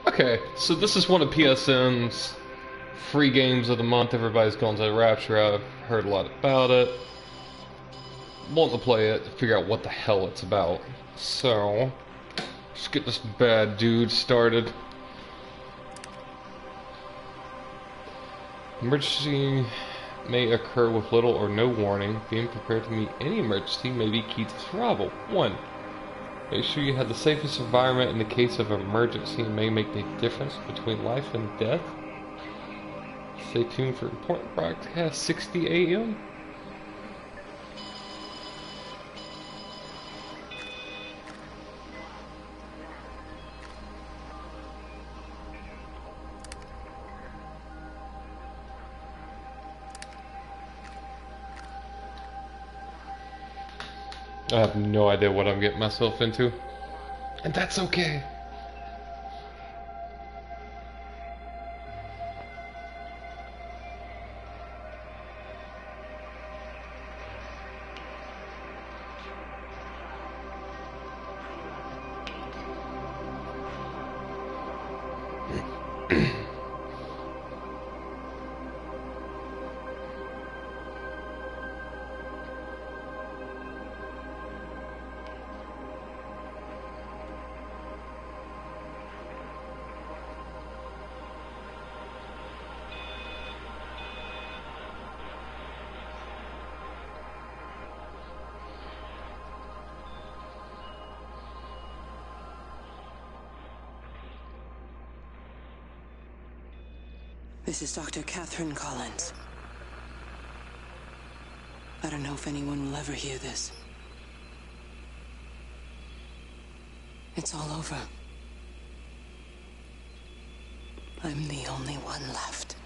Okay, so this is one of PSN's free games of the month. Everybody's going to Rapture. I've heard a lot about it. Want to play it, figure out what the hell it's about. So, let's get this bad dude started. Emergency may occur with little or no warning. Being prepared to meet any emergency may be key to survival. 1. Make sure you have the safest environment in the case of an emergency. It may make the difference between life and death. Stay tuned for important broadcast 60 a.m. I have no idea what I'm getting myself into. And that's okay. This is Dr. Catherine Collins. I don't know if anyone will ever hear this. It's all over. I'm the only one left.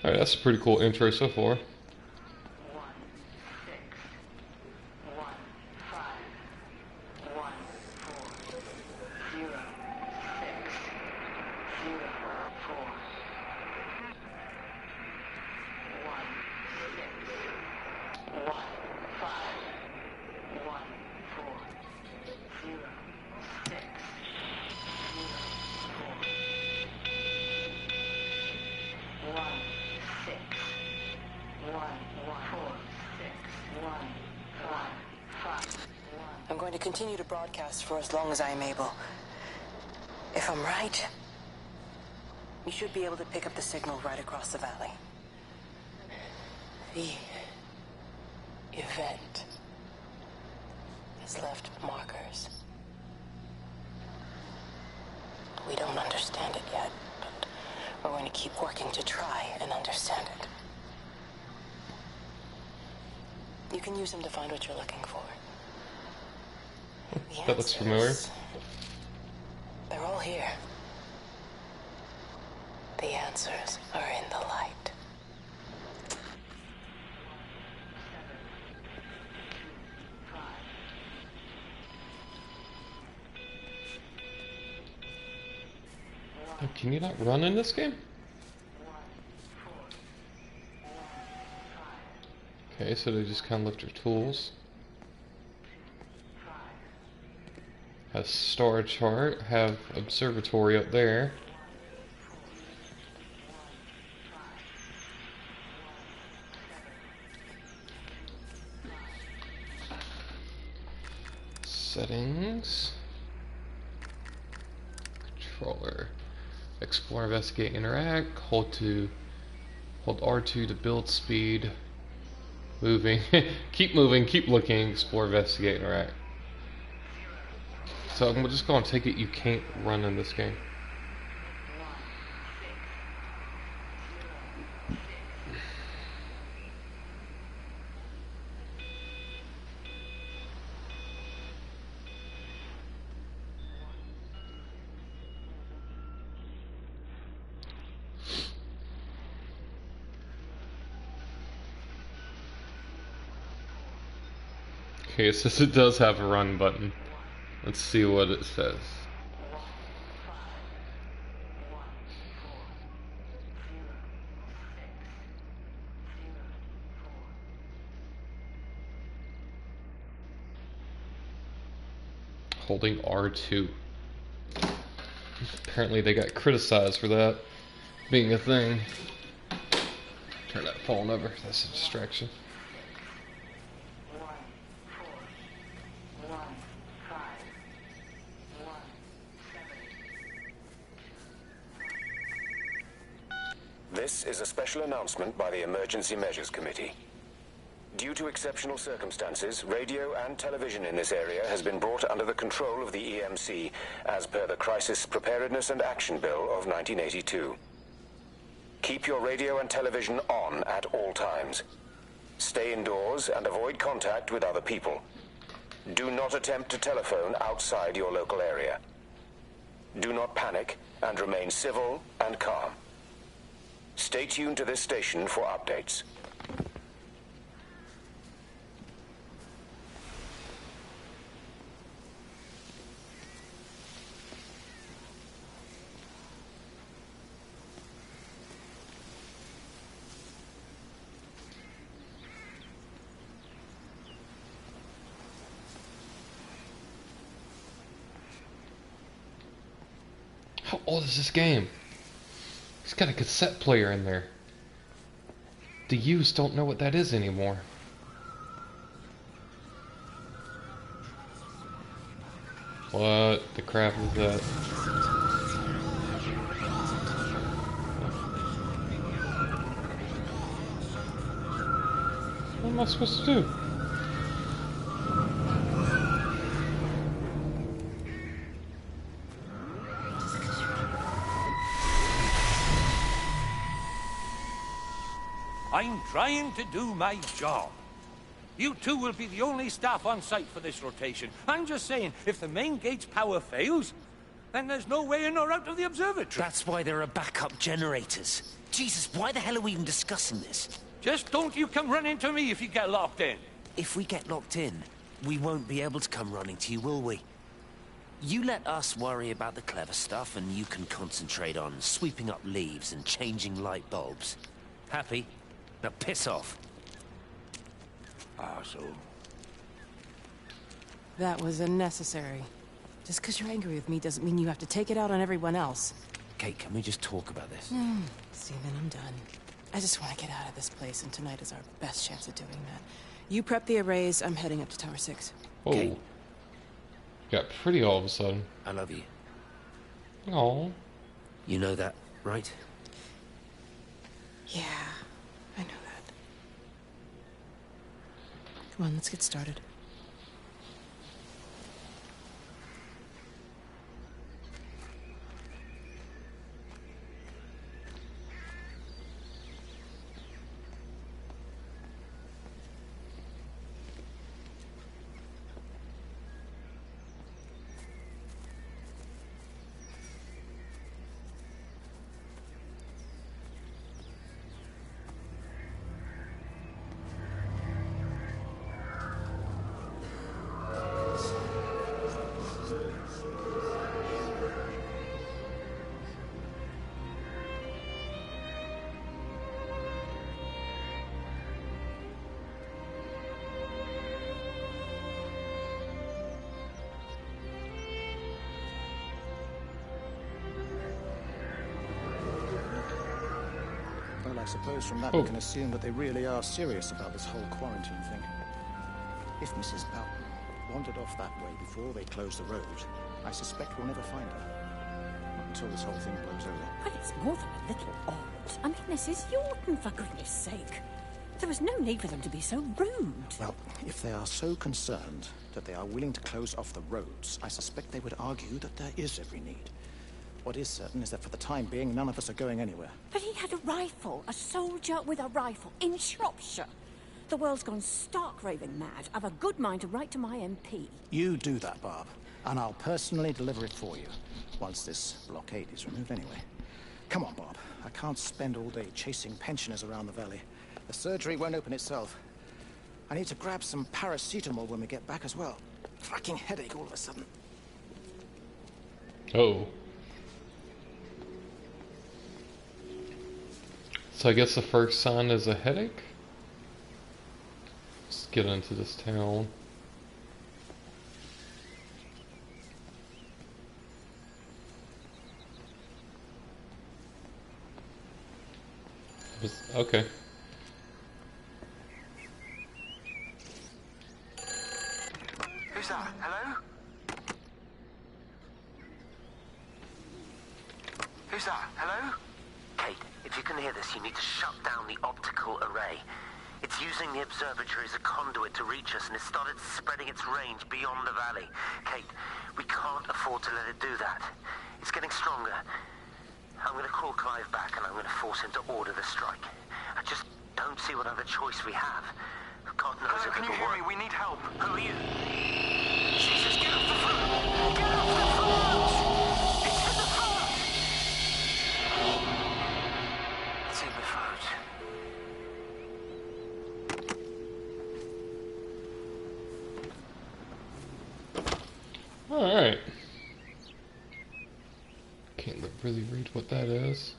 Alright, that's a pretty cool intro so far. I'm going to continue to broadcast for as long as I am able. If I'm right, you should be able to pick up the signal right across the valley. The event has left markers. We don't understand it yet, but we're going to keep working to try and understand it. You can use them to find what you're looking for. That looks familiar. They're all here. The answers are in the light. Oh, can you not run in this game? Okay, so they just kind of left your tools. Has star chart, have observatory up there. Settings. Controller. Explore, investigate, interact. Hold R2 to build speed. Moving. Keep moving, keep looking. Explore, investigate, interact. So I'm just going to take it you can't run in this game. Okay, it says it does have a run button. Let's see what it says. Holding R2. Apparently they got criticized for that being a thing. Turn that phone over, that's a distraction. This is a special announcement by the Emergency Measures Committee. Due to exceptional circumstances, radio and television in this area has been brought under the control of the EMC as per the Crisis Preparedness and Action Bill of 1982. Keep your radio and television on at all times. Stay indoors and avoid contact with other people. Do not attempt to telephone outside your local area. Do not panic and remain civil and calm. Stay tuned to this station for updates. How old is this game? It's got a cassette player in there. The youths don't know what that is anymore. What the crap is that? What am I supposed to do? I'm trying to do my job. You two will be the only staff on site for this rotation. I'm just saying, if the main gate's power fails, then there's no way in or out of the observatory. That's why there are backup generators. Jesus, why the hell are we even discussing this? Just don't you come running to me if you get locked in. If we get locked in, we won't be able to come running to you, will we? You let us worry about the clever stuff, and you can concentrate on sweeping up leaves and changing light bulbs. Happy? Now piss off. So... That was unnecessary. Just because you're angry with me doesn't mean you have to take it out on everyone else. Kate, can we just talk about this? Steven, I'm done. I just want to get out of this place, and tonight is our best chance of doing that. You prep the arrays, I'm heading up to Tower 6. Whoa. Kate. Got pretty all of a sudden. I love you. Oh. You know that, right? Yeah, I know that. Come on, let's get started. Well, I suppose from that we can assume that they really are serious about this whole quarantine thing. If Mrs. Bowden wandered off that way before they closed the road, I suspect we'll never find her. Not until this whole thing blows over. But it's more than a little odd. I mean, this is Yorton, for goodness sake. There was no need for them to be so rude. Well, if they are so concerned that they are willing to close off the roads, I suspect they would argue that there is every need. What is certain is that for the time being, none of us are going anywhere. But he had a rifle, a soldier with a rifle, in Shropshire. The world's gone stark raving mad. I've a good mind to write to my MP. You do that, Barb, and I'll personally deliver it for you, once this blockade is removed anyway. Come on, Bob. I can't spend all day chasing pensioners around the valley. The surgery won't open itself. I need to grab some paracetamol when we get back as well. Fucking headache all of a sudden. Oh. So I guess the first sign is a headache? Let's get into this town. Okay. Who's that? Hello? Who's that? Hello? Kate, if you can hear this, you need to shut down the optical array. It's using the observatory as a conduit to reach us, and it's started spreading its range beyond the valley. Kate, we can't afford to let it do that. It's getting stronger. I'm going to call Clive back, and I'm going to force him to order the strike. I just don't see what other choice we have. God knows Hello, if can you it'll hear work. me? We need help. Who are you? Jesus, get off the phone! Get off the phone! It's in the phone! It's in the phone. Alright. Can't really read what that is.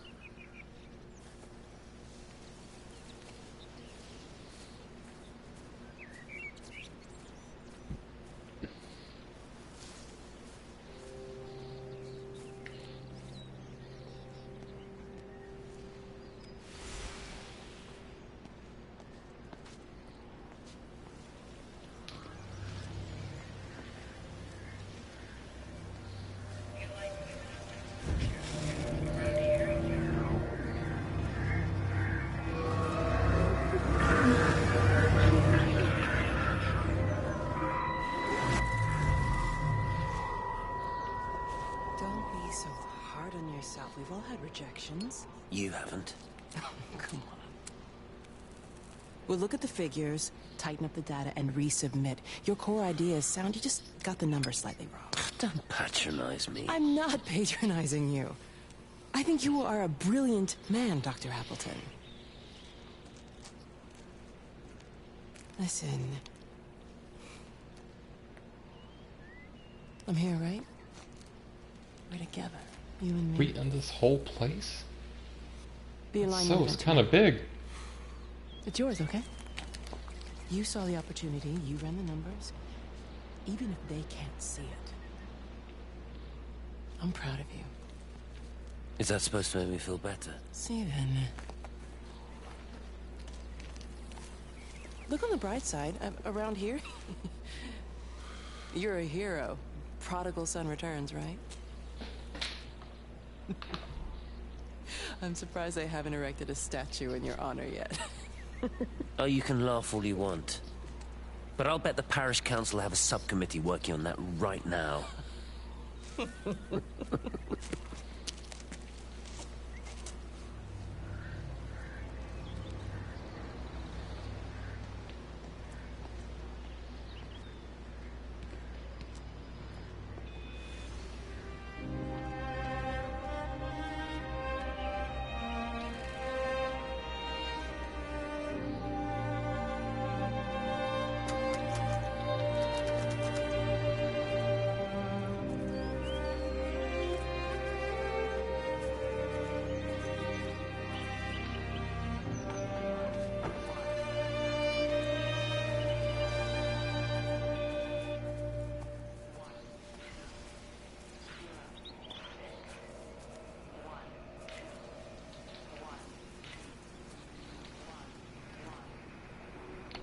Don't be so hard on yourself. We've all had rejections. You haven't. Come on. We'll look at the figures, tighten up the data, and resubmit. Your core idea is sound. You just got the numbers slightly wrong. Don't patronize me. I'm not patronizing you. I think you are a brilliant man, Dr. Appleton. Listen. I'm here, right? We're together, you and me. We in this whole place? Be in line. So it's kind of big. It's yours, okay? You saw the opportunity, you ran the numbers. Even if they can't see it. I'm proud of you. Is that supposed to make me feel better? See then. Look on the bright side. Around here, you're a hero. Prodigal son returns, right? I'm surprised they haven't erected a statue in your honor yet. Oh, you can laugh all you want. But I'll bet the parish council have a subcommittee working on that right now.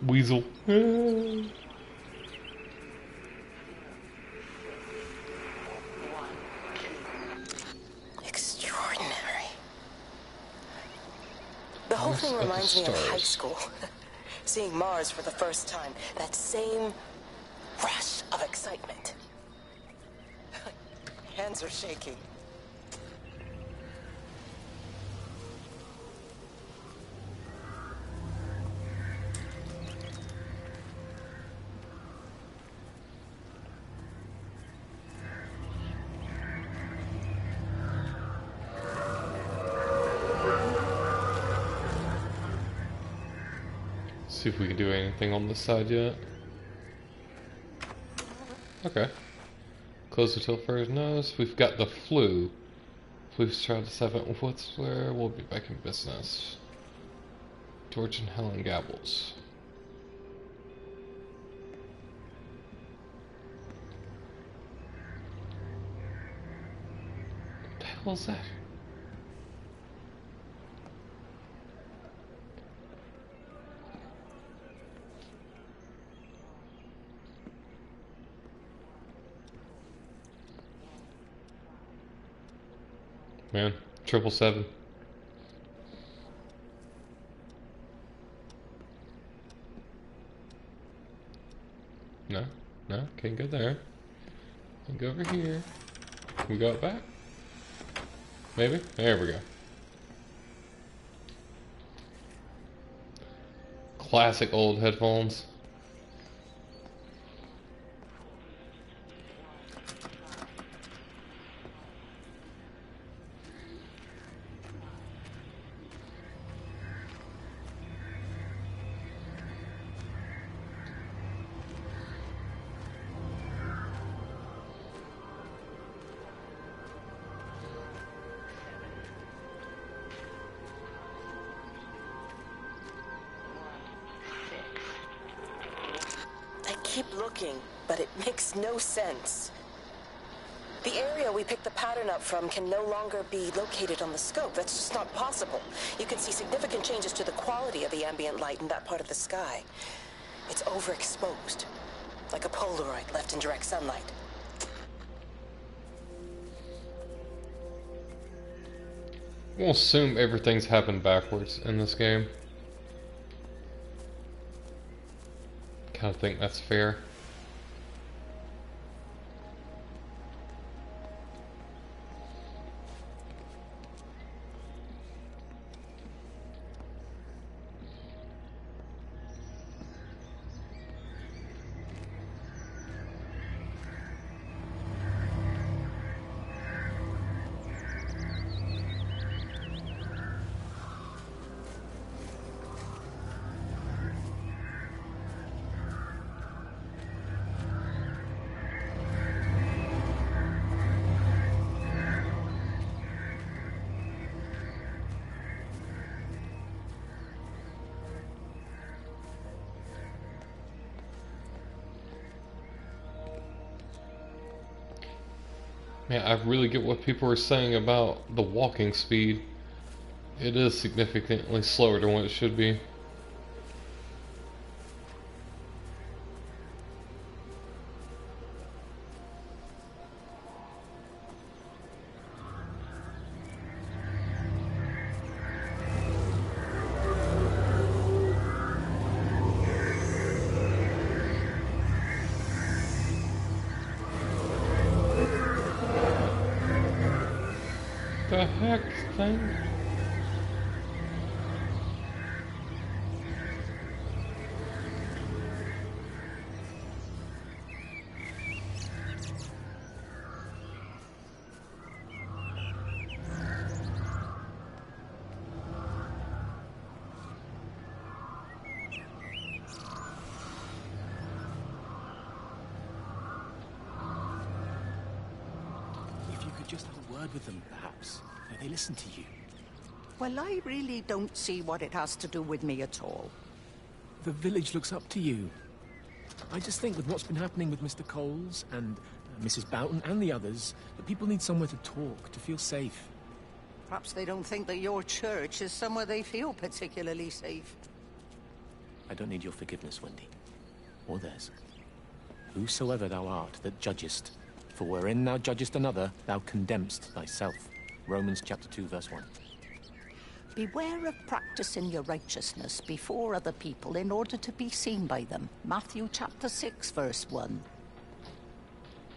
Weasel. whole thing of the reminds me of high stars. school. Seeing Mars for the first time. That same rush of excitement. Hands are shaking. See if we can do anything on this side yet. Okay. Close until further notice. We've got the flu. Flu's tried to 7 what's where we'll be back in business. George and Helen Gabbles. What the hell is that? Man, 777. No, no, can't go there. Can go over here. Can we go up back? Maybe? There we go. Classic old headphones. Keep looking, but it makes no sense. The area we picked the pattern up from can no longer be located on the scope. That's just not possible. You can see significant changes to the quality of the ambient light in that part of the sky. It's overexposed, like a Polaroid left in direct sunlight. We'll assume everything's happened backwards in this game. Kind of think that's fair. Man, I really get what people are saying about the walking speed. It is significantly slower than what it should be. The heck, thing? If you could just have a word with them, perhaps. They listen to you. Well, I really don't see what it has to do with me at all. The village looks up to you. I just think with what's been happening with Mr. Coles and Mrs. Boughton and the others, that people need somewhere to talk, to feel safe. Perhaps they don't think that your church is somewhere they feel particularly safe. I don't need your forgiveness, Wendy. Or theirs. Whosoever thou art that judgest, for wherein thou judgest another, thou condemnest thyself. Romans chapter 2, verse 1. Beware of practicing your righteousness before other people in order to be seen by them. Matthew chapter 6, verse 1.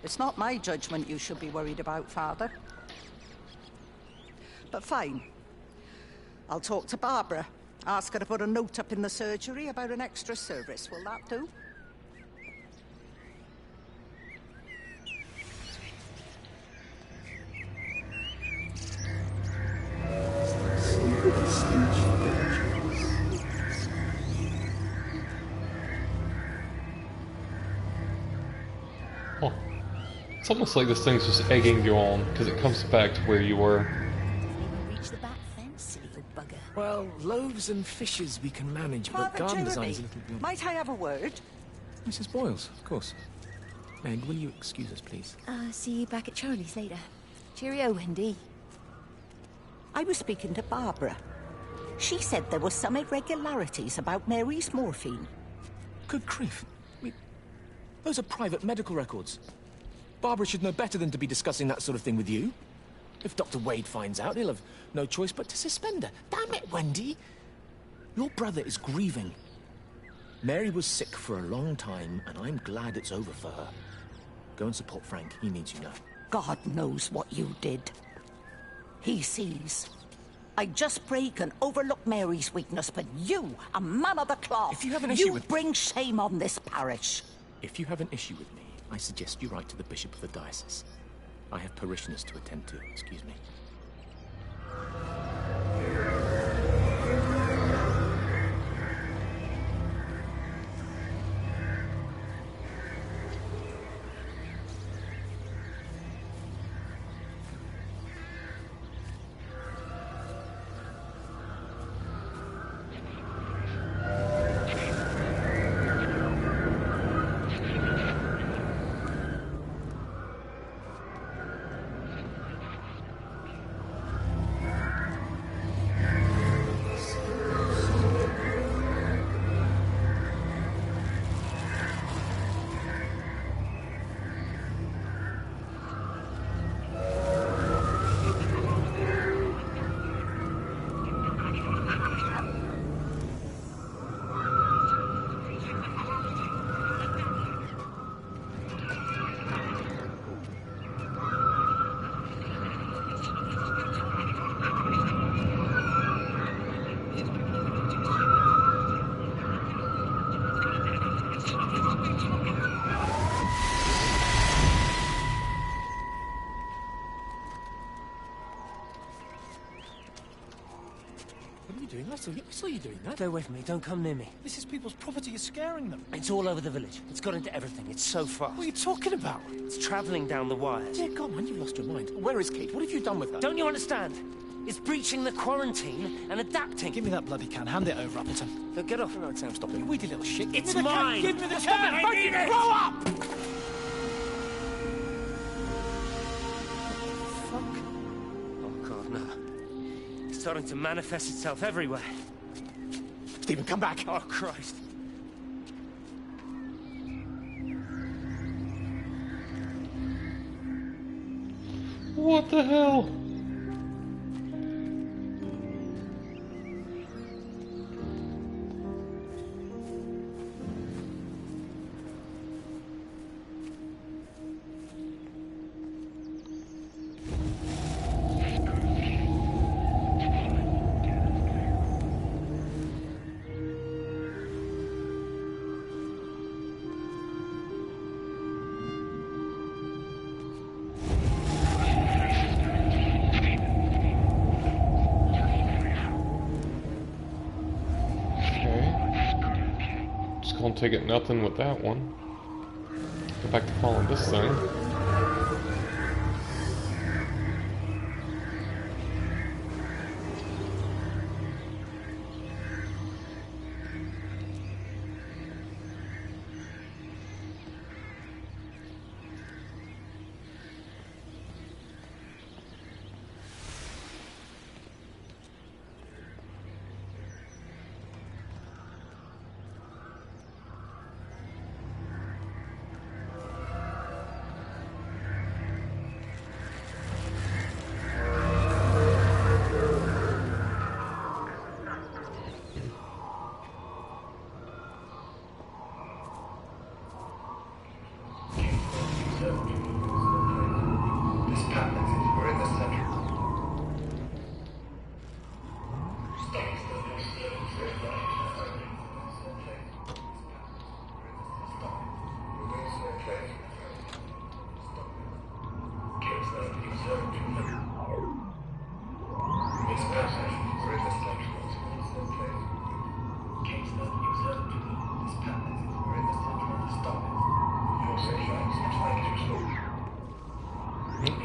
It's not my judgment you should be worried about, Father. But fine. I'll talk to Barbara. Ask her to put a note up in the surgery about an extra service. Will that do? Huh. It's almost like this thing's just egging you on, because it comes back to where you were. Reach the back fence, little bugger. Well, loaves and fishes we can manage, but Father garden Jeremy, design's a little beyond... might I have a word? Mrs. Boyles, of course. Meg, will you excuse us, please? See you back at Charlie's later. Cheerio, Wendy. I was speaking to Barbara. She said there were some irregularities about Mary's morphine. Good grief. Those are private medical records. Barbara should know better than to be discussing that sort of thing with you. If Dr. Wade finds out, he'll have no choice but to suspend her. Damn it, Wendy! Your brother is grieving. Mary was sick for a long time, and I'm glad it's over for her. Go and support Frank. He needs you now. God knows what you did. He sees. I just break and overlook Mary's weakness, but you, a man of the cloth, If you have an issue with... bring shame on this parish. If you have an issue with me, I suggest you write to the Bishop of the Diocese. I have parishioners to attend to. Excuse me. I saw you doing that. Stay away from me. Don't come near me. This is people's property. You're scaring them. It's all over the village. It's got into everything. It's so fast. What are you talking about? It's travelling down the wires. Dear God, man, you've lost your mind. Where is Kate? What have you done with her? Don't you understand? It's breaching the quarantine and adapting. Give me that bloody can. Hand it over, Appleton. Look, get off. No, Sam, stop it. You weedy little shit. It's mine. Give me the Stop can. it. I need it. Grow up! Fuck. Oh, God, no. It's starting to manifest itself everywhere. Stephen, come back. Oh, Christ. What the hell? Won't take it nothing with that one. Go back to following this thing.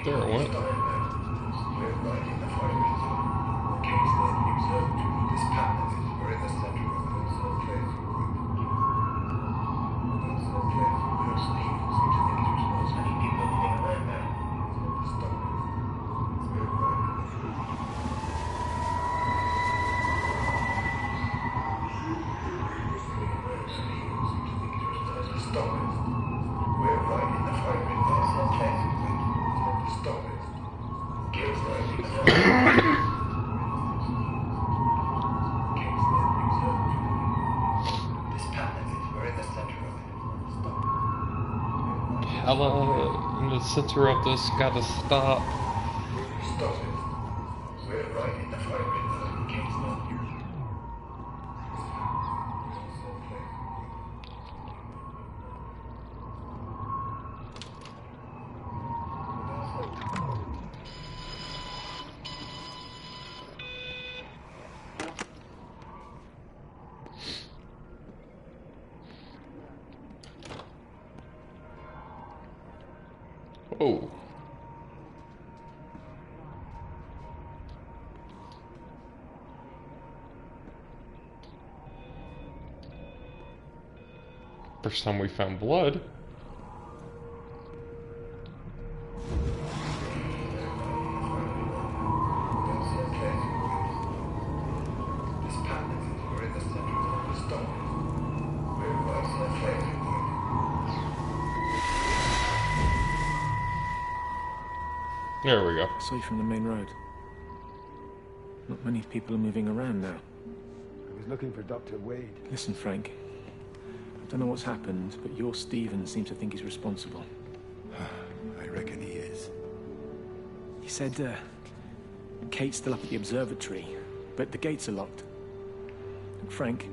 There it went. Hella in the center of this, gotta stop. Stop it. We're right in the firing line. Oh. First time we found blood. There we go. Safe from the main road. Not many people are moving around now. I was looking for Dr. Wade. Listen, Frank. I don't know what's happened, but your Stephen seems to think he's responsible. I reckon he is. He said, Kate's still up at the observatory, but the gates are locked. And Frank,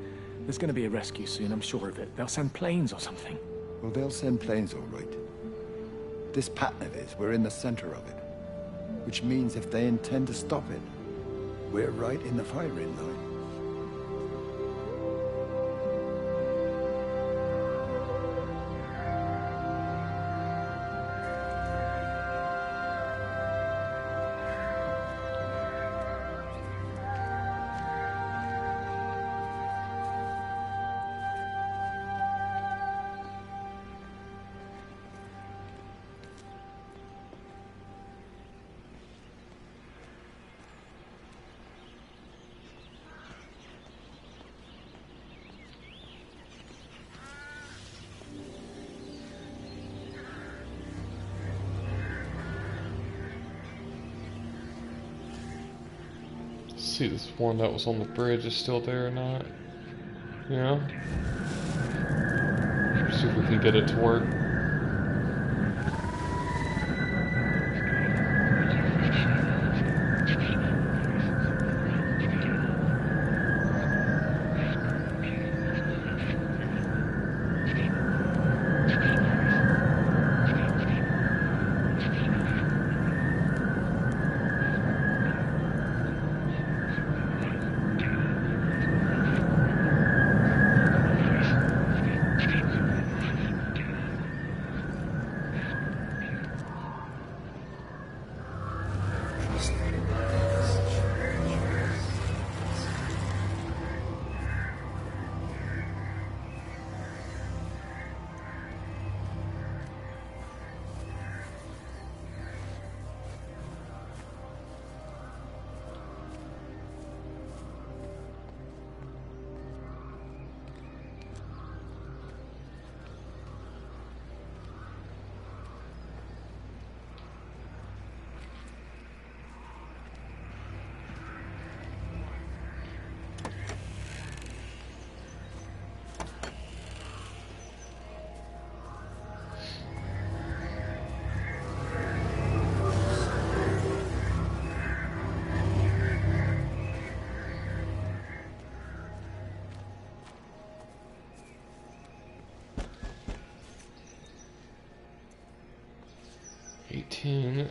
there's going to be a rescue soon, I'm sure of it. They'll send planes or something. Well, they'll send planes, all right. This pattern of his, we're in the center of it. Which means if they intend to stop it, we're right in the firing line. See this one that was on the bridge is still there or not. Yeah. See if we can get it to work.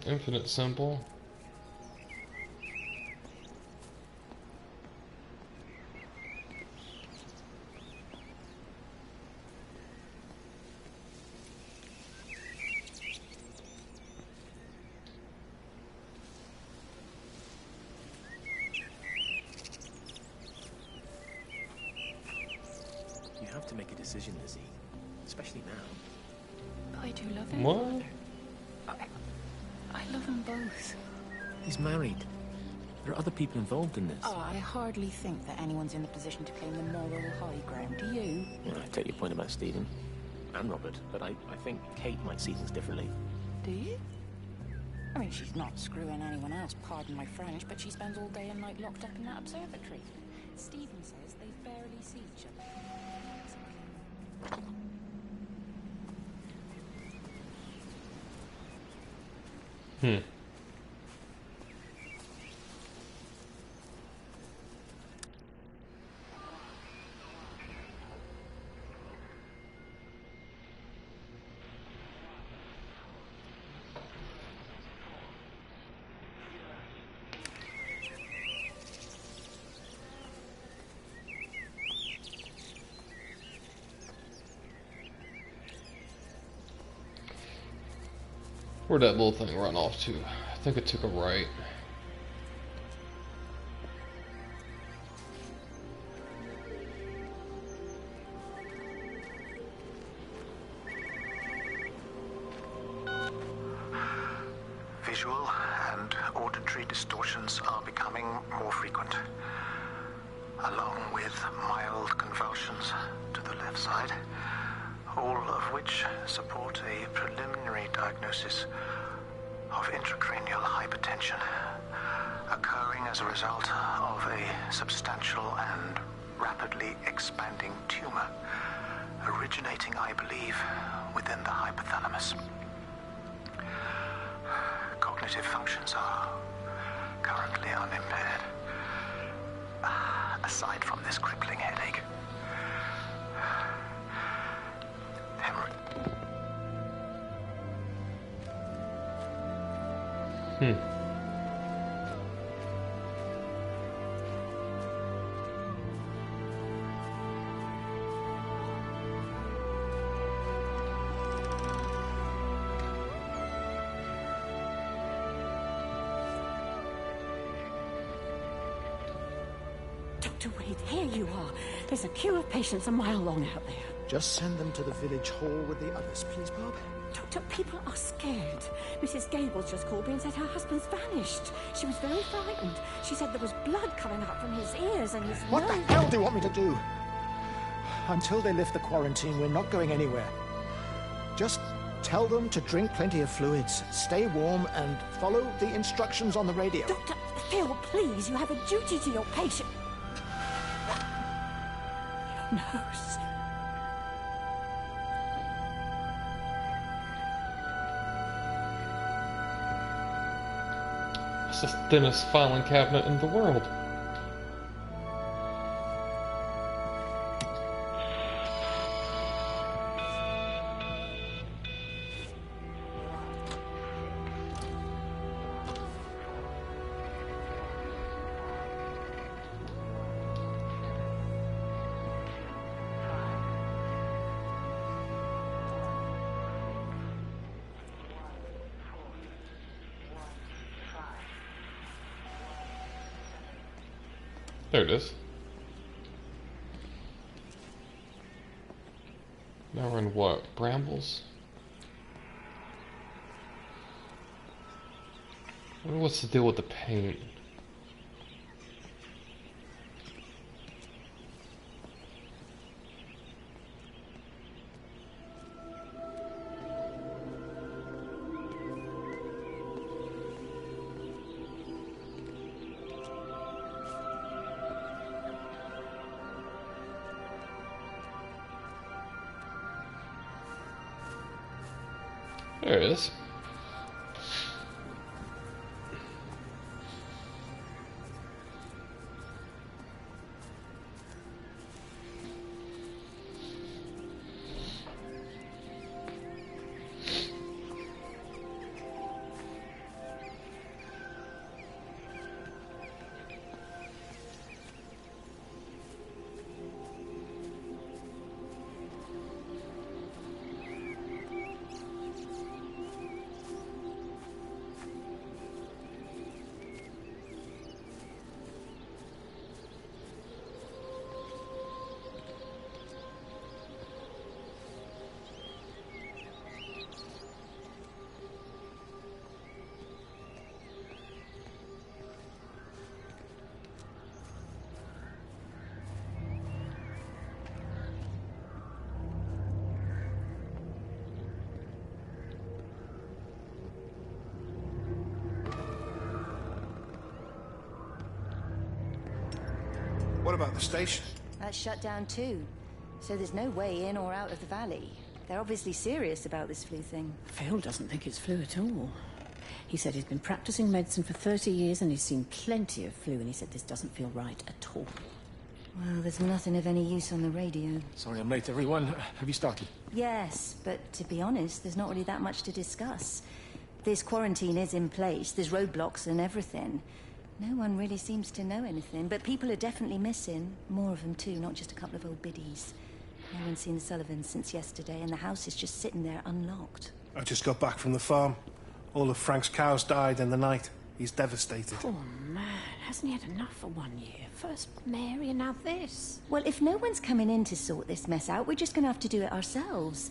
Infinite symbol. have to make a decision, Lizzie. Especially now. But I do love him, What? Father. I love them both. He's married. There are other people involved in this. Oh, I hardly think that anyone's in the position to claim the moral high ground. Do you? Well, I take your point about Stephen and Robert, but I think Kate might see things differently. Do you? I mean, she's not screwing anyone else, pardon my French, but she spends all day and night locked up in that observatory. Stephen says they barely see each other. Where'd that little thing run off to? I think it took a right. Visual and auditory distortions are becoming more frequent, along with mild convulsions to the left side, all of which support a preliminary diagnosis of intracranial hypertension, occurring as a result of a substantial and rapidly expanding tumor, originating, I believe, within the hypothalamus. Cognitive functions are currently unimpaired, aside from this crippling headache. Dr. Wade, here you are. There's a queue of patients a mile long out there. Just send them to the village hall with the others, please, Bob. Doctor, people are scared. Mrs. Gables just called me and said her husband's vanished. She was very frightened. She said there was blood coming up from his ears and his What nose. the hell do you want me to do? Until they lift the quarantine, we're not going anywhere. Just tell them to drink plenty of fluids, stay warm, and follow the instructions on the radio. Doctor, Phil, please, you have a duty to your patient. Your nose. It's the thinnest filing cabinet in the world. There it is. Now we're in what? Brambles? I wonder what's the deal with the paint? There it is. What about the station? That's shut down too. So there's no way in or out of the valley. They're obviously serious about this flu thing. Phil doesn't think it's flu at all. He said he's been practicing medicine for 30 years and he's seen plenty of flu, and he said this doesn't feel right at all. Well, there's nothing of any use on the radio. Sorry I'm late, everyone. Have you started? Yes, but to be honest, there's not really that much to discuss. This quarantine is in place, there's roadblocks and everything. No one really seems to know anything, but people are definitely missing. More of them too, not just a couple of old biddies. No one's seen the Sullivans since yesterday, and the house is just sitting there unlocked. I just got back from the farm. All of Frank's cows died in the night. He's devastated. Poor man, hasn't he had enough for 1 year? First Mary and now this. Well, if no one's coming in to sort this mess out, we're just going to have to do it ourselves.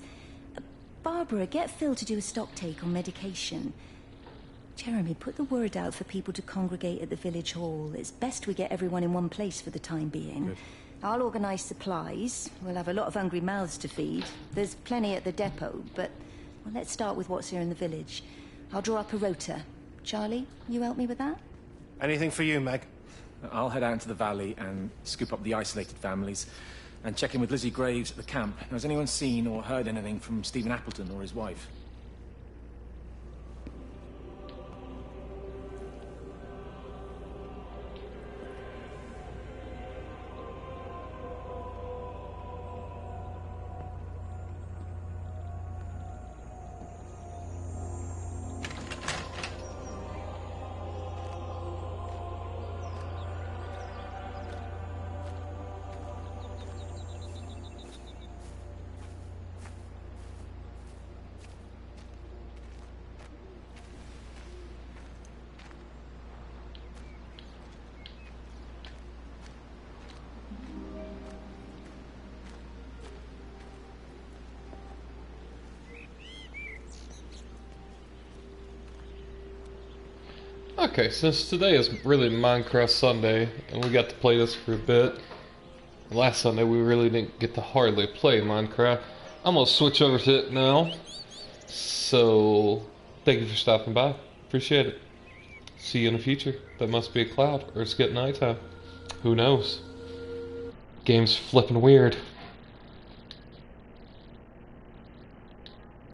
Barbara, get Phil to do a stock take on medication. Jeremy, put the word out for people to congregate at the village hall. It's best we get everyone in one place for the time being. Good. I'll organise supplies. We'll have a lot of hungry mouths to feed. There's plenty at the depot, but well, let's start with what's here in the village. I'll draw up a rota. Charlie, you help me with that? Anything for you, Meg? I'll head out into the valley and scoop up the isolated families and check in with Lizzie Graves at the camp. Has anyone seen or heard anything from Stephen Appleton or his wife? Okay, since today is really Minecraft Sunday, and we got to play this for a bit, last Sunday we really didn't get to hardly play Minecraft, I'm going to switch over to it now. So, thank you for stopping by. Appreciate it. See you in the future. That must be a cloud, or it's getting nighttime. Who knows? Game's flipping weird.